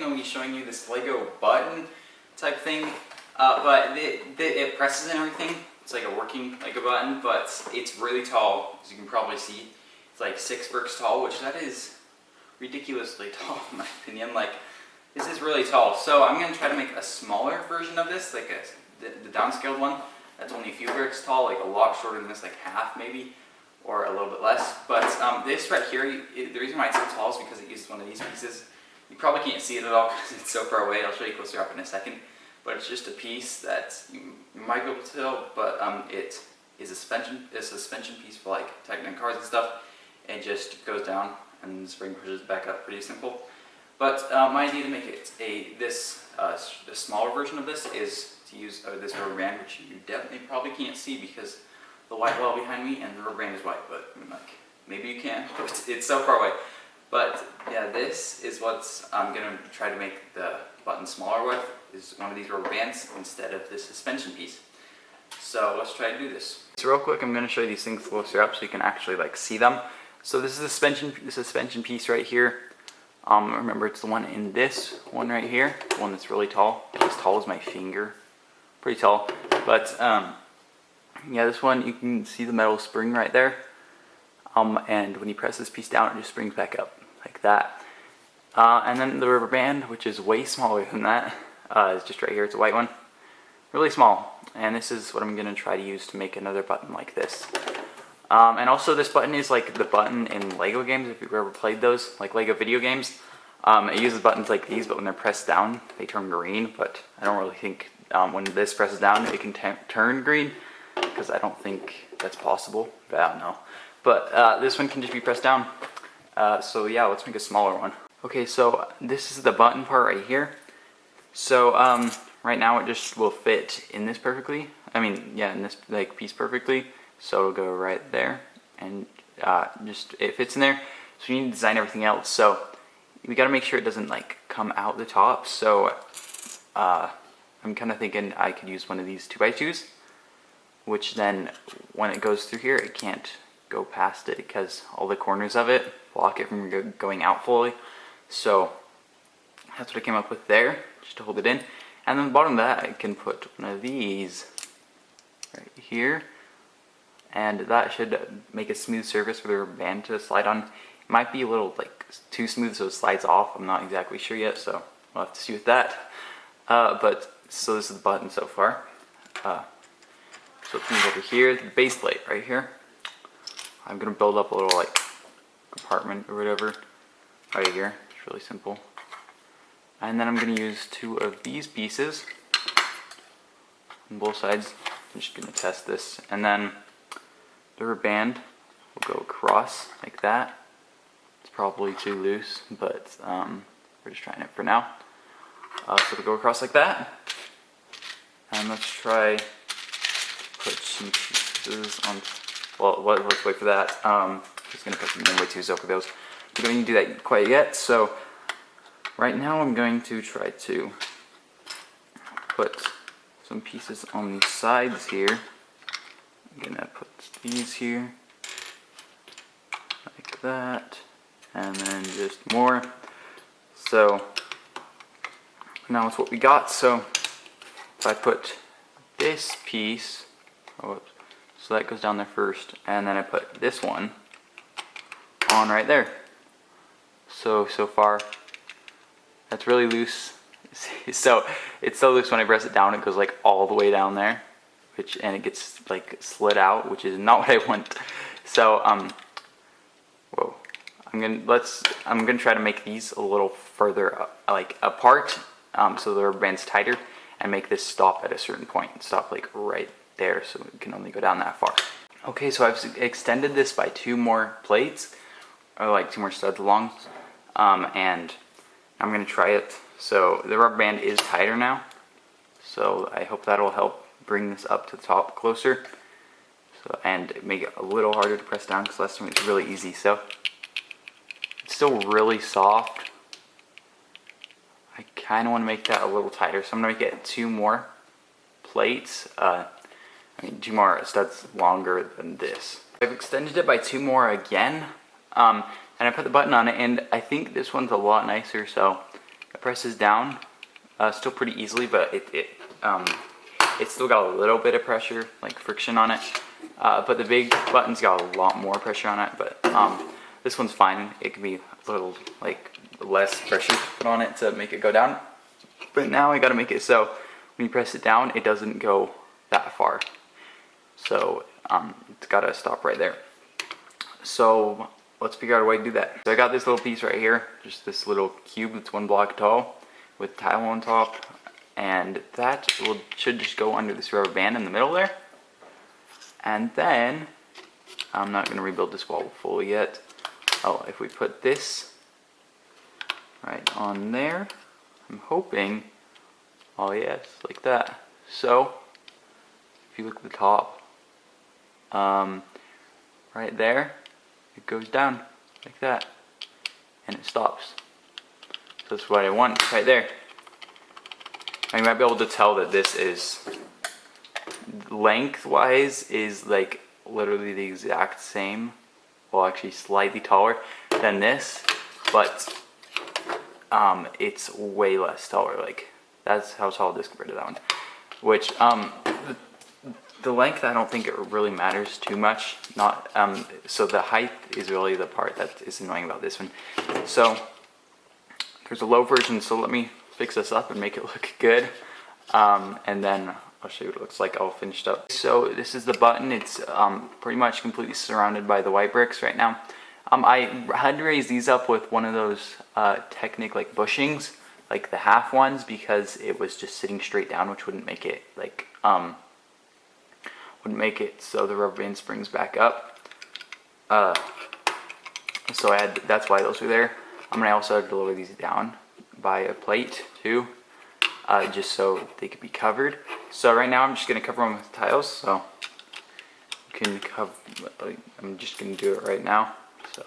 I'm going to be showing you this Lego button type thing, but it presses and everything. It's like a working Lego button, but it's really tall, as you can probably see. It's like 6 bricks tall, which that is ridiculously tall in my opinion. Like, this is really tall. So I'm going to try to make a smaller version of this, like the downscaled one. That's only a few bricks tall, like a lot shorter than this, like half maybe, or a little bit less. But this right here, the reason why it's so tall is because it uses one of these pieces. You probably can't see it at all because it's so far away. I'll show you closer up in a second. But it's just a piece that you might be able to tell, but it is a suspension piece for like tightening cars and stuff. It just goes down and the spring pushes it back up. Pretty simple. But my idea to make it a smaller version of this is to use this rubber band, which you definitely probably can't see because the white wall behind me and the rubber band is white, but like maybe you can. It's so far away. But yeah, this is what I'm gonna try to make the button smaller with, is one of these rubber bands instead of this suspension piece. So let's try to do this. So real quick, I'm gonna show you these things closer up so you can actually like see them. So this is the suspension piece right here. Remember, it's the one in this one right here, the one that's really tall, as tall as my finger, pretty tall. But yeah, this one, you can see the metal spring right there. And when you press this piece down, it just springs back up like that. And then the rubber band, which is way smaller than that, is just right here. It's a white one, really small. And this is what I'm gonna try to use to make another button like this. And also, this button is like the button in Lego games, if you've ever played those, like Lego video games. It uses buttons like these, but when they're pressed down, they turn green. But I don't really think when this presses down, it can turn green, because I don't think that's possible, but I don't know. But this one can just be pressed down. So yeah, let's make a smaller one. Okay, so this is the button part right here. So right now it just will fit in this perfectly. I mean, yeah, in this like piece perfectly. So it'll go right there, and just it fits in there. So you need to design everything else. So we got to make sure it doesn't like come out the top. So I'm kind of thinking I could use one of these 2x2s, which then when it goes through here, it can't go past it because all the corners of it block it from going out fully. So that's what I came up with there, just to hold it in. And then the bottom of that, I can put one of these right here. And that should make a smooth surface for the rubber band to slide on. It might be a little like too smooth so it slides off. I'm not exactly sure yet, so we'll have to see with that. But so this is the button so far. So let's move over here, the base plate right here. I'm gonna build up a little like compartment or whatever right here. It's really simple. And then I'm gonna use 2 of these pieces on both sides. I'm just gonna test this, and then the rubber band will go across like that. It's probably too loose, but we're just trying it for now. So it'll go across like that. And let's try to put some pieces on. Well, let's wait for that. Just gonna put some 1x2s over those. We don't need to do that quite yet. So right now I'm going to try to put some pieces on the sides here. I'm gonna put these here like that, and then just more. So now it's what we got. So if I put this piece, so that goes down there first, and then I put this one on right there. So far that's really loose. So it's so loose when I press it down, it goes like all the way down there. And it gets like slid out, which is not what I want. So whoa, I'm gonna try to make these a little further like apart, so the rubber band's tighter, and make this stop at a certain point. Stop like right there, so it can only go down that far. Okay, so I've extended this by 2 more plates, or like 2 more studs long, and I'm gonna try it. So the rubber band is tighter now, so I hope that'll help bring this up to the top closer, and make it a little harder to press down, because last time it was really easy. So it's still really soft. I kind of want to make that a little tighter, so I'm going to make it 2 more plates. 2 more studs longer than this. I've extended it by 2 more again, and I put the button on it, and I think this one's a lot nicer. So It presses down, still pretty easily, but it's still got a little bit of pressure, like friction on it. But the big button's got a lot more pressure on it, but this one's fine. It can be a little like less pressure put on it to make it go down. But now I gotta make it so when you press it down, it doesn't go that far. So it's gotta stop right there. So let's figure out a way to do that. So I got this little piece right here, just this little cube that's 1 block tall with tile on top, and that should just go under this rubber band in the middle there. And then I'm not going to rebuild this wall fully yet. Oh, if we put this right on there, I'm hoping, oh yes, like that. So if you look at the top, right there, it goes down like that, and it stops. So that's what I want right there. Now you might be able to tell that this is, lengthwise, is like literally the exact same, well actually slightly taller than this, but it's way less taller. Like that's how tall it is compared to that one. Which the length, I don't think it really matters too much. Not so the height is really the part that is annoying about this one. So there's a low version, so let me fix this up and make it look good, and then I'll show you what it looks like all finished up. So this is the button. It's pretty much completely surrounded by the white bricks right now. I had to raise these up with one of those Technic like bushings, like the half ones, because it was just sitting straight down, which wouldn't make it like wouldn't make it so the rubber band springs back up. So that's why those were there. I also had to lower these down by a plate too, just so they could be covered. So right now I'm just gonna cover them with tiles. So you can cover. I'm just gonna do it right now. So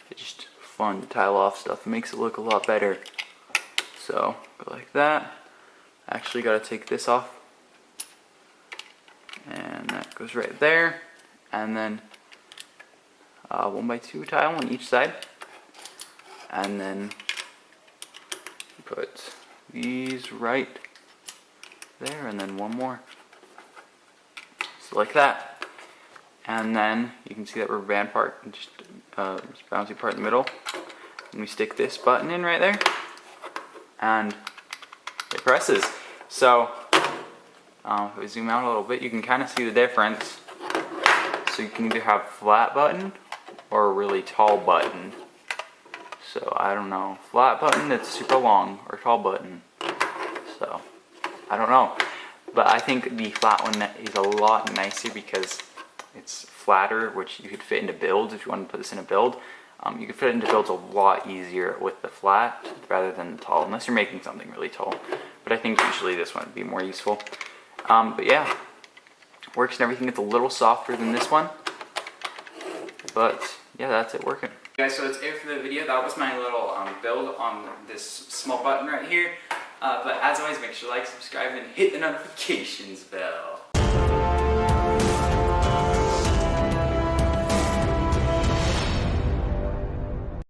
it's just fun to tile off stuff. It makes it look a lot better. So go like that. Actually, gotta take this off, and that goes right there. And then 1x2 tile on each side, and then put these right there, and then one more, so like that. And then you can see that rubber band part, just this bouncy part in the middle, and we stick this button in right there, and it presses. So if we zoom out a little bit, you can kind of see the difference. So you can either have flat button or a really tall button. So I don't know, flat button that's super long, or tall button. So I don't know, but I think the flat one is a lot nicer because it's flatter, which you could fit into builds. If you want to put this in a build, you could fit it into builds a lot easier with the flat rather than the tall, unless you're making something really tall. But I think usually this one would be more useful. But yeah, works and everything. It's a little softer than this one, but yeah, that's it working. Guys, so that's it for the video. That was my little build on this small button right here. But as always, make sure to like, subscribe, and hit the notifications bell.